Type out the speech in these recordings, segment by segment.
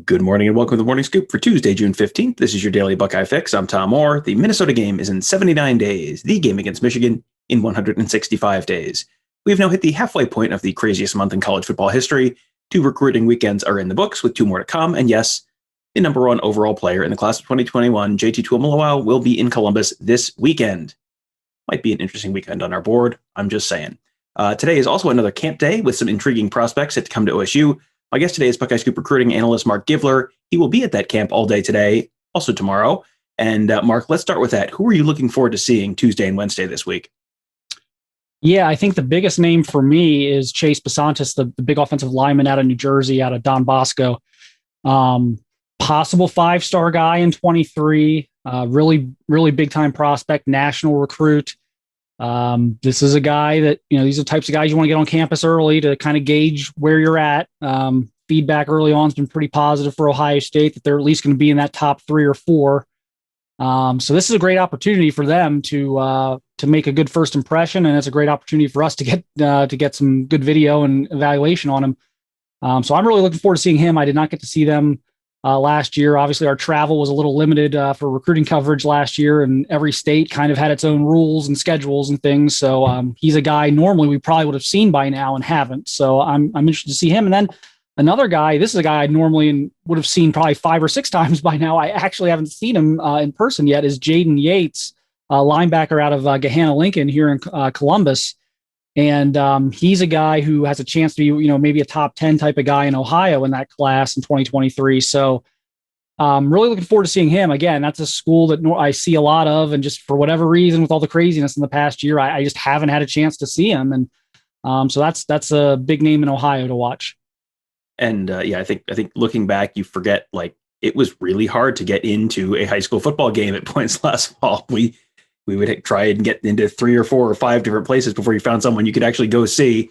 Good morning and welcome to the Morning Scoop for Tuesday, June 15th. This is your daily Buckeye fix. I'm Tom Orr. The Minnesota game is in 79 days, the game against Michigan in 165 days. We have now hit the halfway point of the craziest month in college football history. 2 recruiting weekends are in the books with 2 more to come. And yes, the number 1 overall player in the class of 2021, JT Tuimoloau, will be in Columbus this weekend. Might be an interesting weekend on our board. I'm just saying. Today is also another camp day with some intriguing prospects set to come to OSU. My guest today is Buckeye Scoop recruiting analyst Marc Givler. He will be at that camp all day today, also tomorrow. And Marc, let's start with that. Who are you looking forward to seeing Tuesday and Wednesday this week? Yeah, I think the biggest name for me is Chase Basantis, the big offensive lineman out of New Jersey, out of Don Bosco. Possible 5-star guy in 23, really big time prospect, national recruit. This is a guy that, these are the types of guys you want to get on campus early to kind of gauge where you're at. Feedback early on has been pretty positive for Ohio State that they're at least going to be in that top 3 or 4. So this is a great opportunity for them to make a good first impression, and it's a great opportunity for us to get some good video and evaluation on him. So I'm really looking forward to seeing him. I did not get to see them last year. Obviously, our travel was a little limited for recruiting coverage last year, and every state kind of had its own rules and schedules and things. So he's a guy normally we probably would have seen by now and haven't. So I'm interested to see him. And then another guy, this is a guy I normally would have seen probably 5 or 6 times by now. I actually haven't seen him in person yet, is Jaden Yates, linebacker out of Gahanna-Lincoln here in Columbus. And he's a guy who has a chance to be, maybe a top 10 type of guy in Ohio in that class in 2023. So really looking forward to seeing him. Again, that's a school that I see a lot of. And just for whatever reason, with all the craziness in the past year, I just haven't had a chance to see him. And so that's a big name in Ohio to watch. And I think looking back, you forget, it was really hard to get into a high school football game at points last fall. We would try and get into 3 or 4 or 5 different places before you found someone you could actually go see.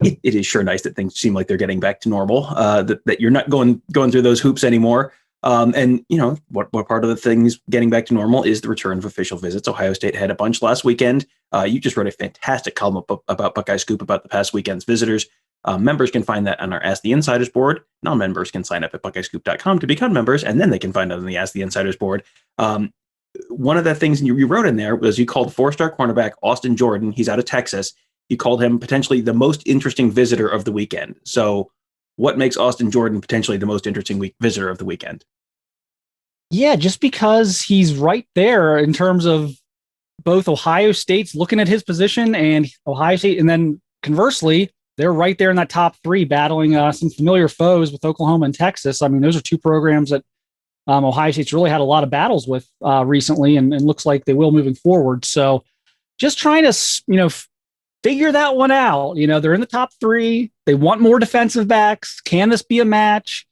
It is sure nice that things seem like they're getting back to normal, that you're not going through those hoops anymore. And what part of the things getting back to normal is the return of official visits. Ohio State had a bunch last weekend. You just wrote a fantastic column about Buckeye Scoop about the past weekend's visitors. Members can find that on our Ask the Insiders board. Non-members can sign up at buckeyescoop.com to become members, and then they can find it on the Ask the Insiders board. One of the things you wrote in there was you called 4-star cornerback Austin Jordan. He's out of Texas. You called him potentially the most interesting visitor of the weekend. So what makes Austin Jordan potentially the most interesting visitor of the weekend? Yeah, just because he's right there in terms of both Ohio State's looking at his position and Ohio State. And then conversely, they're right there in that top 3 battling some familiar foes with Oklahoma and Texas. I mean, those are 2 programs that Ohio State's really had a lot of battles with recently, and looks like they will moving forward. So just trying to, figure that one out. They're in the top 3. They want more defensive backs. Can this be a match?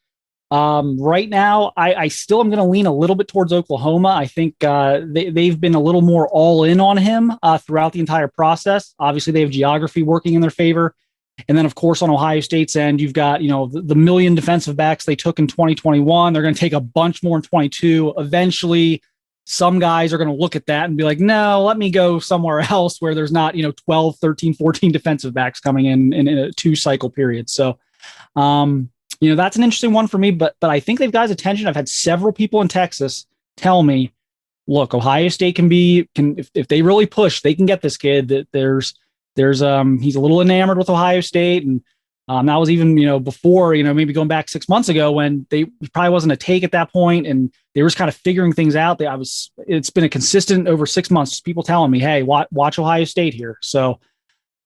Right now, I still am going to lean a little bit towards Oklahoma. I think they've been a little more all in on him throughout the entire process. Obviously, they have geography working in their favor. And then, of course, on Ohio State's end, you've got, the million defensive backs they took in 2021. They're going to take a bunch more in 22. Eventually, some guys are going to look at that and be like, no, let me go somewhere else where there's not, 12, 13, 14 defensive backs coming in a 2-cycle period. So, that's an interesting one for me. But I think they've got his attention. I've had several people in Texas tell me, look, Ohio State can if they really push, they can get this kid. That he's a little enamored with Ohio State, and that was even before maybe going back 6 months ago when he probably wasn't a take at that point, and they were just kind of figuring things out. It's been a consistent over 6 months, people telling me, hey, watch Ohio State here. So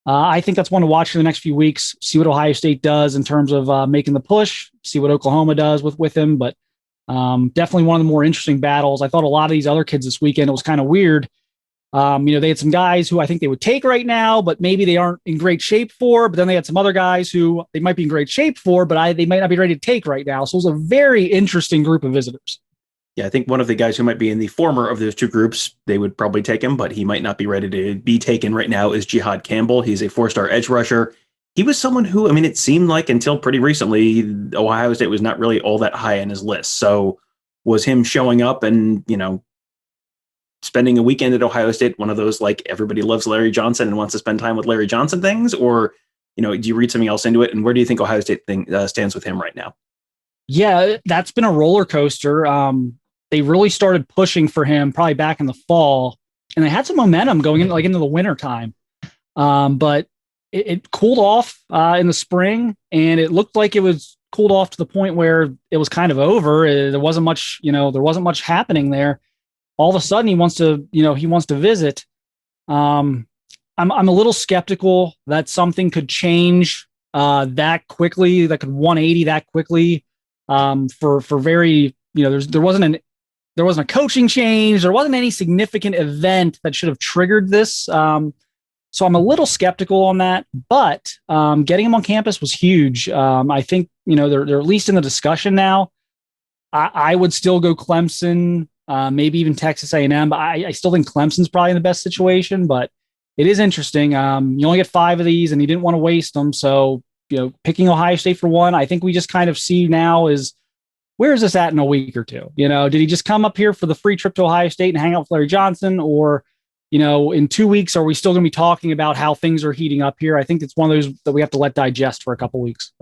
I think that's one to watch for the next few weeks. See what Ohio State does in terms of making the push. See what Oklahoma does with him, but definitely one of the more interesting battles. I thought a lot of these other kids this weekend, it was kind of weird. They had some guys who I think they would take right now, but maybe they aren't in great shape for. But then they had some other guys who they might be in great shape for, but they might not be ready to take right now. So it was a very interesting group of visitors. Yeah, I think one of the guys who might be in the former of those 2 groups, they would probably take him, but he might not be ready to be taken right now, is Jihad Campbell. He's a 4-star edge rusher. He was someone who, it seemed like until pretty recently, Ohio State was not really all that high on his list. So was him showing up and, spending a weekend at Ohio State one of those, everybody loves Larry Johnson and wants to spend time with Larry Johnson things? Or, do you read something else into it? And where do you think Ohio State stands with him right now? Yeah, that's been a roller coaster. They really started pushing for him probably back in the fall, and they had some momentum going into the winter time. But it cooled off in the spring, and it looked like it was cooled off to the point where it was kind of over. There wasn't much, there wasn't much happening there. All of a sudden, he wants to visit. I'm a little skeptical that something could change that quickly, that could 180 that quickly. For very, there wasn't a coaching change, there wasn't any significant event that should have triggered this. So I'm a little skeptical on that, but getting him on campus was huge. I think they're at least in the discussion now. I would still go Clemson, maybe even Texas A&M, but I still think Clemson's probably in the best situation. But it is interesting. You only get 5 of these, and he didn't want to waste them. So picking Ohio State for one, I think we just kind of see now is where is this at in a week or two? Did he just come up here for the free trip to Ohio State and hang out with Larry Johnson, or in 2 weeks, are we still going to be talking about how things are heating up here? I think it's one of those that we have to let digest for a couple of weeks.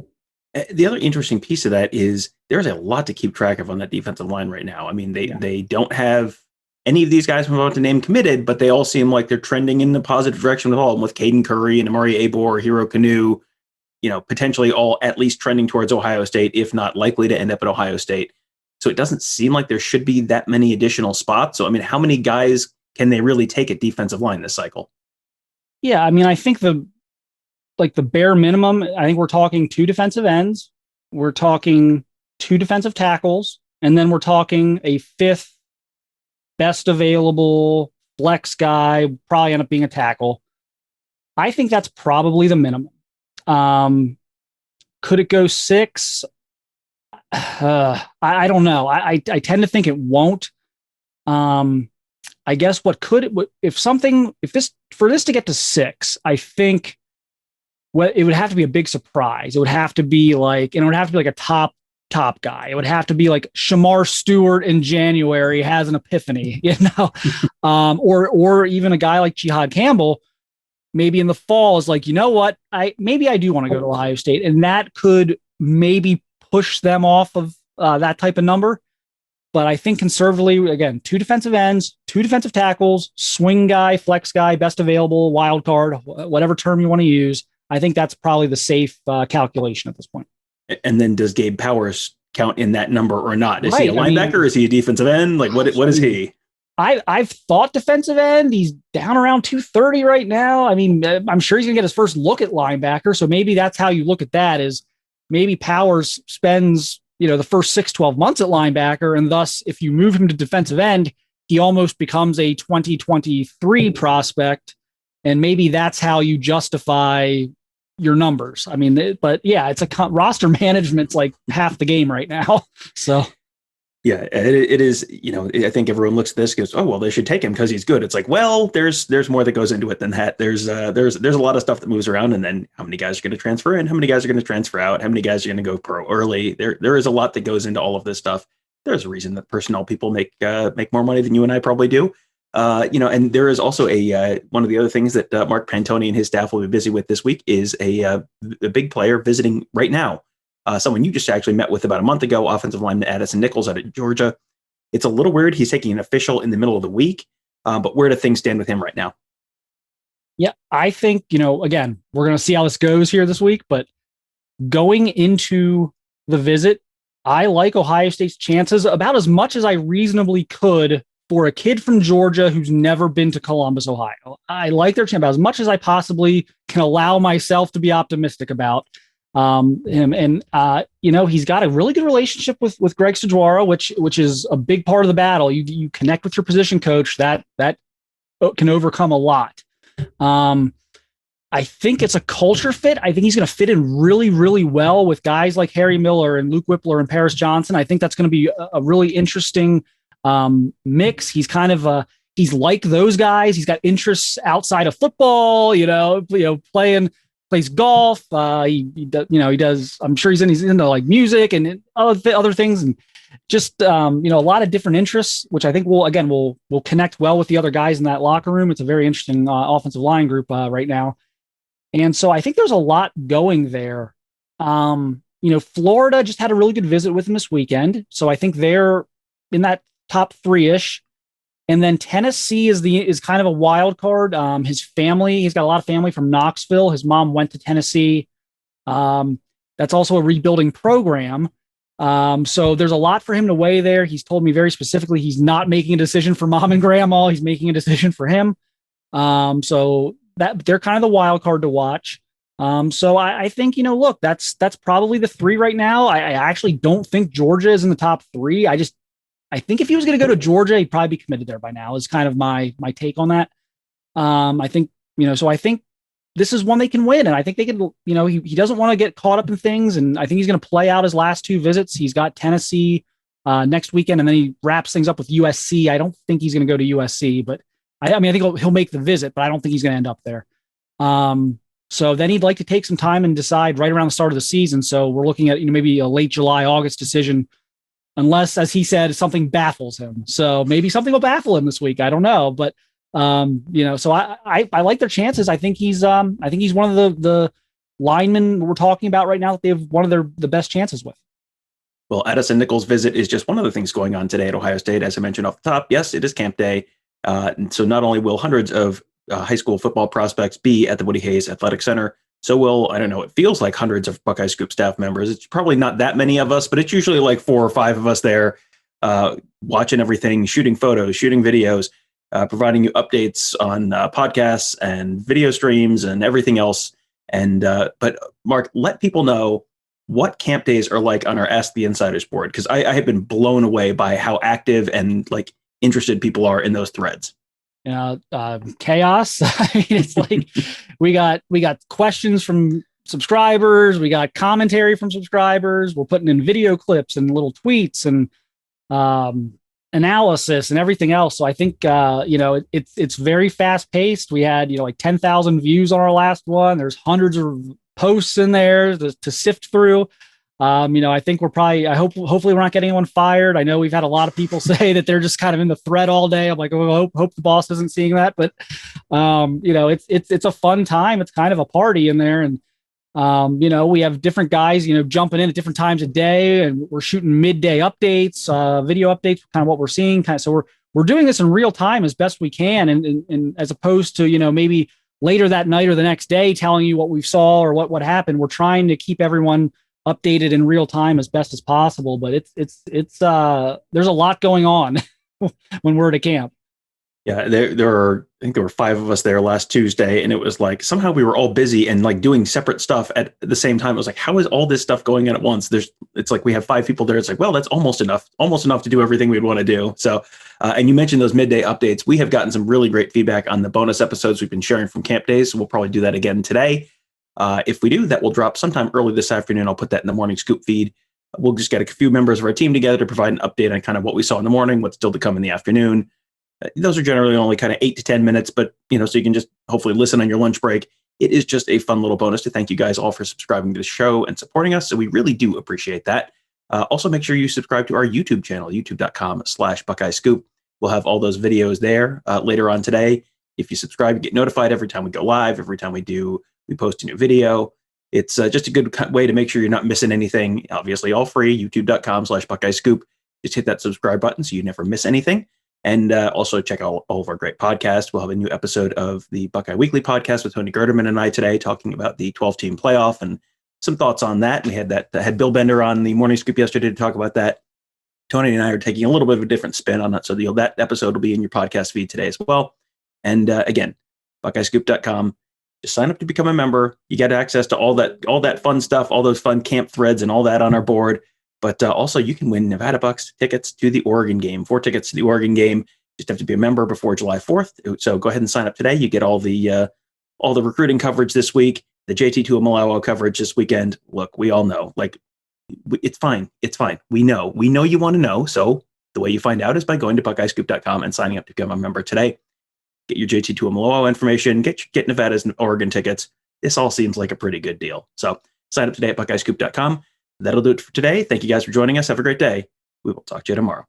The other interesting piece of that is there's a lot to keep track of on that defensive line right now. I mean, they don't have any of these guys I'm about to name committed, but they all seem like they're trending in the positive direction with all of them, with Caden Curry and Amari Abor, Hero Kanu, potentially all at least trending towards Ohio State, if not likely to end up at Ohio State. So it doesn't seem like there should be that many additional spots. So, I mean, how many guys can they really take at defensive line this cycle? Yeah, I mean, I think the bare minimum, I think we're talking 2 defensive ends, we're talking 2 defensive tackles, and then we're talking a 5th best available flex guy, probably end up being a tackle. I think that's probably the minimum. Could it go 6? I don't know. I tend to think it won't. I guess for this to get to 6, I think it would have to be a big surprise. It would have to be like a top guy. It would have to be like Shamar Stewart in January has an epiphany, or even a guy like Jihad Campbell, maybe in the fall is like, what, I do want to go to Ohio State, and that could maybe push them off of that type of number. But I think conservatively, again, 2 defensive ends, 2 defensive tackles, swing guy, flex guy, best available, wild card, whatever term you want to use. I think that's probably the safe calculation at this point. And then does Gabe Powers count in that number or not? Is he a linebacker? Is he a defensive end? Like what is he? I've thought defensive end. He's down around 230 right now. I mean, I'm sure he's going to get his first look at linebacker. So maybe that's how you look at that, is maybe Powers spends, the first 6-12 months at linebacker. And thus, if you move him to defensive end, he almost becomes a 2023 prospect. And maybe that's how you justify your numbers. I mean, but yeah, it's roster management's like half the game right now. So. Yeah, it is. I think everyone looks at this and goes, "Oh, well, they should take him because he's good." It's like, well, there's more that goes into it than that. There's a lot of stuff that moves around, and then how many guys are going to transfer in, how many guys are going to transfer out, how many guys are going to go pro early. There is a lot that goes into all of this stuff. There's a reason that personnel people make more money than you and I probably do. And there is also one of the other things that Mark Pantoni and his staff will be busy with this week is a big player visiting right now. Someone you just actually met with about a month ago, offensive lineman Addison Nichols out of Georgia. It's a little weird. He's taking an official in the middle of the week, but where do things stand with him right now? Yeah, I think, again, we're going to see how this goes here this week, but going into the visit, I like Ohio State's chances about as much as I reasonably could for a kid from Georgia who's never been to Columbus, Ohio. I like their chance about as much as I possibly can allow myself to be optimistic about him. And, he's got a really good relationship with Greg Sajuara, which is a big part of the battle. You connect with your position coach, that can overcome a lot. I think it's a culture fit. I think he's going to fit in really, really well with guys like Harry Miller and Luke Whippler and Paris Johnson. I think that's going to be a really interesting mix. He's kind of he's like those guys. He's got interests outside of football, plays golf. He does, I'm sure he's into like music and other things, and just, a lot of different interests, which I think will connect well with the other guys in that locker room. It's a very interesting offensive line group right now. And so I think there's a lot going there. Florida just had a really good visit with him this weekend. So I think they're in that top three-ish. And then Tennessee is kind of a wild card. He's got a lot of family from Knoxville. His mom went to Tennessee. That's also a rebuilding program. So there's a lot for him to weigh there. He's told me very specifically he's not making a decision for mom and grandma. He's making a decision for him. So that they're kind of the wild card to watch. So I think, look, that's probably the three right now. I actually don't think Georgia is in the top three. I think if he was going to go to Georgia, he'd probably be committed there by now, is kind of my take on that. I think, so I think this is one they can win. And I think they can, he doesn't want to get caught up in things. And I think he's going to play out his last two visits. He's got Tennessee next weekend, and then he wraps things up with USC. I don't think he's going to go to USC, but I think he'll make the visit, but I don't think he's going to end up there. So then he'd like to take some time and decide right around the start of the season. So we're looking at, maybe a late July, August decision, unless, as he said, something baffles him. So maybe something will baffle him this week. I don't know, but so I like their chances. I think he's one of the linemen we're talking about right now that they have one of the best chances with. Well, Addison Nichols' visit is just one of the things going on today at Ohio State, as I mentioned off the top. Yes, it is camp day. And so not only will hundreds of high school football prospects be at the Woody Hayes Athletic Center, so will, I don't know, it feels like hundreds of Buckeye Scoop staff members. It's probably not that many of us, but it's usually like 4 or 5 of us there watching everything, shooting photos, shooting videos, providing you updates on podcasts and video streams and everything else. And but Marc, let people know what camp days are like on our Ask the Insiders board, because I have been blown away by how active and like interested people are in those threads. Chaos. I mean, it's like we got questions from subscribers, we got commentary from subscribers, we're putting in video clips and little tweets and analysis and everything else. So I think it's very fast paced. We had like 10,000 views on our last one. There's hundreds of posts in there to sift through. I think hopefully we're not getting anyone fired. I know we've had a lot of people say that they're just kind of in the thread all day. I'm like, hope the boss isn't seeing that, but it's a fun time. It's kind of a party in there. And, we have different guys, jumping in at different times of day, and we're shooting midday updates, video updates, kind of what we're seeing. So we're doing this in real time as best we can. And as opposed to, maybe later that night or the next day, telling you what we saw or what happened, we're trying to keep everyone updated in real time as best as possible. But it's there's a lot going on when we're at a camp. Yeah, I think there were 5 of us there last Tuesday, and it was like somehow we were all busy and like doing separate stuff at the same time. It was like, how is all this stuff going on at once? It's like we have 5 people there. It's like, well, that's almost enough to do everything we'd want to do. So, and you mentioned those midday updates. We have gotten some really great feedback on the bonus episodes we've been sharing from camp days. So we'll probably do that again today. If we do, that will drop sometime early this afternoon. I'll put that in the morning scoop feed. We'll just get a few members of our team together to provide an update on kind of what we saw in the morning, what's still to come in the afternoon. Those are generally only kind of 8 to 10 minutes, but so you can just hopefully listen on your lunch break. It is just a fun little bonus to thank you guys all for subscribing to the show and supporting us. So we really do appreciate that. Also, make sure you subscribe to our YouTube channel, youtube.com/Buckeye Scoop. We'll have all those videos there later on today. If you subscribe, you get notified every time we go live, every time we post a new video. It's just a good way to make sure you're not missing anything. Obviously, all free, youtube.com/Buckeye Scoop. Just hit that subscribe button so you never miss anything. And also check out all of our great podcasts. We'll have a new episode of the Buckeye Weekly podcast with Tony Gerderman and I today, talking about the 12-team playoff and some thoughts on that. We had had Bill Bender on the morning scoop yesterday to talk about that. Tony and I are taking a little bit of a different spin on that. So that episode will be in your podcast feed today as well. And again, BuckeyeScoop.com. Just sign up to become a member. You get access to all that fun stuff, all those fun camp threads and all that on our board. But also you can win Nevada Bucks tickets to the Oregon game, 4 tickets to the Oregon game. Just have to be a member before July 4th. So go ahead and sign up today. You get all the recruiting coverage this week, the JT Tuimoloau coverage this weekend. Look, we all know, it's fine. It's fine. We know you want to know. So the way you find out is by going to BuckeyeScoop.com and signing up to become a member today. Get your JT Tuimoloau information, get Nevada's and Oregon tickets. This all seems like a pretty good deal. So sign up today at BuckeyeScoop.com. That'll do it for today. Thank you guys for joining us. Have a great day. We will talk to you tomorrow.